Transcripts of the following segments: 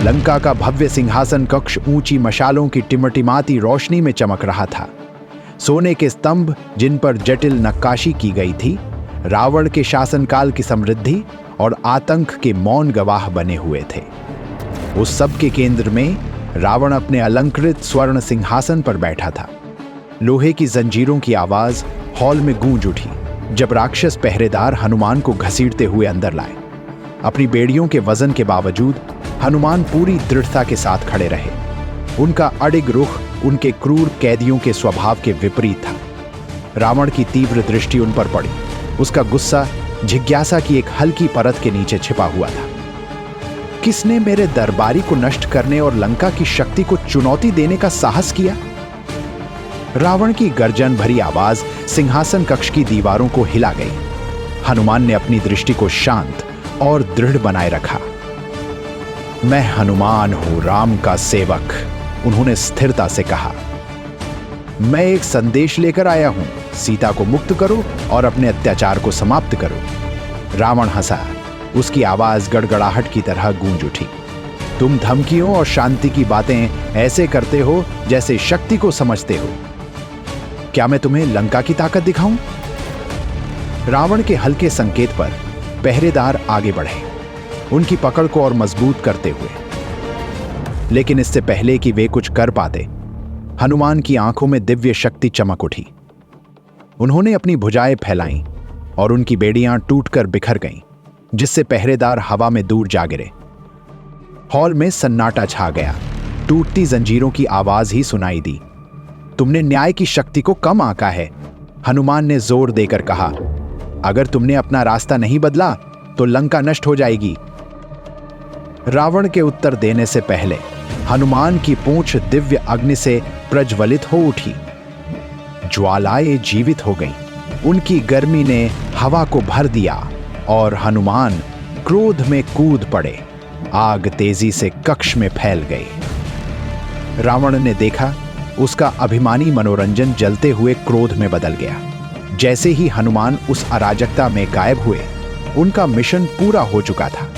लंका का भव्य सिंहासन कक्ष ऊंची मशालों की टिमटिमाती रोशनी में चमक रहा था। सोने के स्तंभ जिन पर जटिल नक्काशी की गई थी, रावण के शासनकाल की समृद्धि और आतंक के मौन गवाह बने हुए थे। उस सब के केंद्र में रावण अपने अलंकृत स्वर्ण सिंहासन पर बैठा था। लोहे की जंजीरों की आवाज हॉल में गूंज उठी जब राक्षस पहरेदार हनुमान को घसीटते हुए अंदर लाए। अपनी बेड़ियों के वजन के बावजूद हनुमान पूरी दृढ़ता के साथ खड़े रहे। उनका अडिग रुख उनके क्रूर कैदियों के स्वभाव के विपरीत था। रावण की तीव्र दृष्टि उन पर पड़ी। उसका गुस्सा जिज्ञासा की एक हल्की परत के नीचे छिपा हुआ था। किसने मेरे दरबारी को नष्ट करने और लंका की शक्ति को चुनौती देने का साहस किया? रावण की गर्जन भरी आवाज सिंहासन कक्ष की दीवारों को हिला गई। हनुमान ने अपनी दृष्टि को शांत और दृढ़ बनाए रखा। मैं हनुमान हूं, राम का सेवक, उन्होंने स्थिरता से कहा। मैं एक संदेश लेकर आया हूं, सीता को मुक्त करो और अपने अत्याचार को समाप्त करो। रावण हंसा। उसकी आवाज गड़गड़ाहट की तरह गूंज उठी। तुम धमकियों और शांति की बातें ऐसे करते हो जैसे शक्ति को समझते हो। क्या मैं तुम्हें लंका की ताकत दिखाऊं? रावण के हल्के संकेत पर पहरेदार आगे बढ़े, उनकी पकड़ को और मजबूत करते हुए। लेकिन इससे पहले कि वे कुछ कर पाते, हनुमान की आंखों में दिव्य शक्ति चमक उठी। उन्होंने अपनी भुजाएं फैलाईं और उनकी बेड़ियां टूटकर बिखर गईं, जिससे पहरेदार हवा में दूर जा गिरे। हॉल में सन्नाटा छा गया। टूटती जंजीरों की आवाज ही सुनाई दी। तुमने न्याय की शक्ति को कम आंका है, हनुमान ने जोर देकर कहा। अगर तुमने अपना रास्ता नहीं बदला तो लंका नष्ट हो जाएगी। रावण के उत्तर देने से पहले हनुमान की पूंछ दिव्य अग्नि से प्रज्वलित हो उठी। ज्वालाएं जीवित हो गईं। उनकी गर्मी ने हवा को भर दिया और हनुमान क्रोध में कूद पड़े। आग तेजी से कक्ष में फैल गई। रावण ने देखा, उसका अभिमानी मनोरंजन जलते हुए क्रोध में बदल गया। जैसे ही हनुमान उस अराजकता में गायब हुए, उनका मिशन पूरा हो चुका था।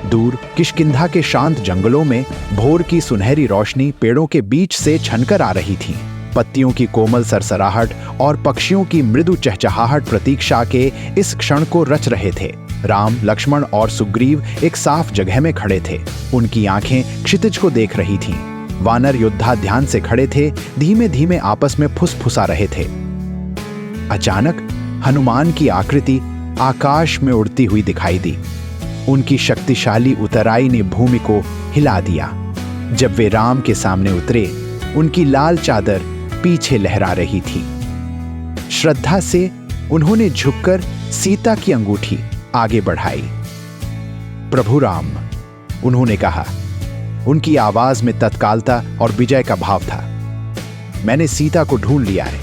दूर किष्किंधा के शांत जंगलों में भोर की सुनहरी रोशनी पेड़ों के बीच से छनकर आ रही थी। पत्तियों की कोमल सरसराहट और पक्षियों की मृदु चहचहाहट प्रतीक्षा के इस क्षण को रच रहे थे। राम, लक्ष्मण और सुग्रीव एक साफ जगह में खड़े थे। उनकी आंखें क्षितिज को देख रही थीं। वानर योद्धा ध्यान से खड़े थे, धीमे धीमे आपस में फुसफुसा रहे थे। अचानक हनुमान की आकृति आकाश में उड़ती हुई दिखाई दी। उनकी शक्तिशाली उतराई ने भूमि को हिला दिया। जब वे राम के सामने उतरे, उनकी लाल चादर पीछे लहरा रही थी। श्रद्धा से उन्होंने झुककर सीता की अंगूठी आगे बढ़ाई। प्रभु राम, उन्होंने कहा। उनकी आवाज में तत्कालता और विजय का भाव था। मैंने सीता को ढूंढ लिया है,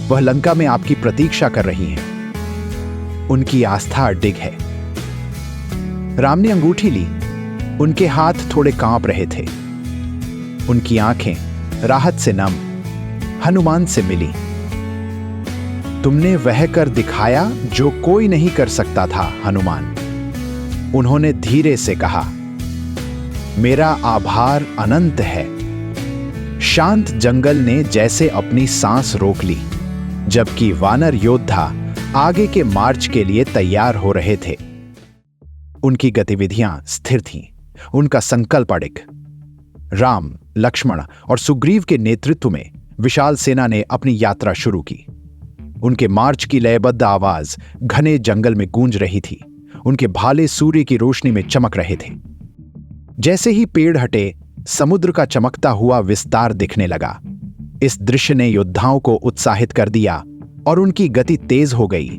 वह लंका में आपकी प्रतीक्षा कर रही हैं। उनकी आस्था अडिग है। राम ने अंगूठी ली। उनके हाथ थोड़े कांप रहे थे। उनकी आंखें राहत से नम हनुमान से मिली। तुमने वह कर दिखाया जो कोई नहीं कर सकता था, हनुमान, उन्होंने धीरे से कहा। मेरा आभार अनंत है। शांत जंगल ने जैसे अपनी सांस रोक ली, जबकि वानर योद्धा आगे के मार्च के लिए तैयार हो रहे थे। उनकी गतिविधियां स्थिर थीं, उनका संकल्प अडिग। राम, लक्ष्मण और सुग्रीव के नेतृत्व में विशाल सेना ने अपनी यात्रा शुरू की। उनके मार्च की लयबद्ध आवाज घने जंगल में गूंज रही थी। उनके भाले सूर्य की रोशनी में चमक रहे थे। जैसे ही पेड़ हटे, समुद्र का चमकता हुआ विस्तार दिखने लगा। इस दृश्य ने योद्धाओं को उत्साहित कर दिया और उनकी गति तेज हो गई।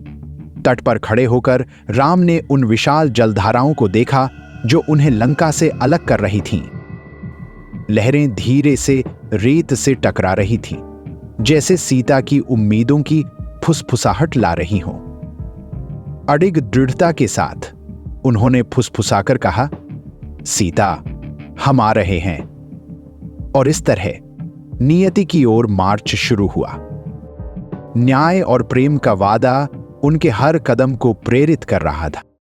तट पर खड़े होकर राम ने उन विशाल जलधाराओं को देखा जो उन्हें लंका से अलग कर रही थीं। लहरें धीरे से रेत से टकरा रही थीं, जैसे सीता की उम्मीदों की फुसफुसाहट ला रही हों। अडिग दृढ़ता के साथ उन्होंने फुसफुसाकर कहा, सीता, हम आ रहे हैं। और इस तरह नियति की ओर मार्च शुरू हुआ। न्याय और प्रेम का वादा उनके हर कदम को प्रेरित कर रहा था।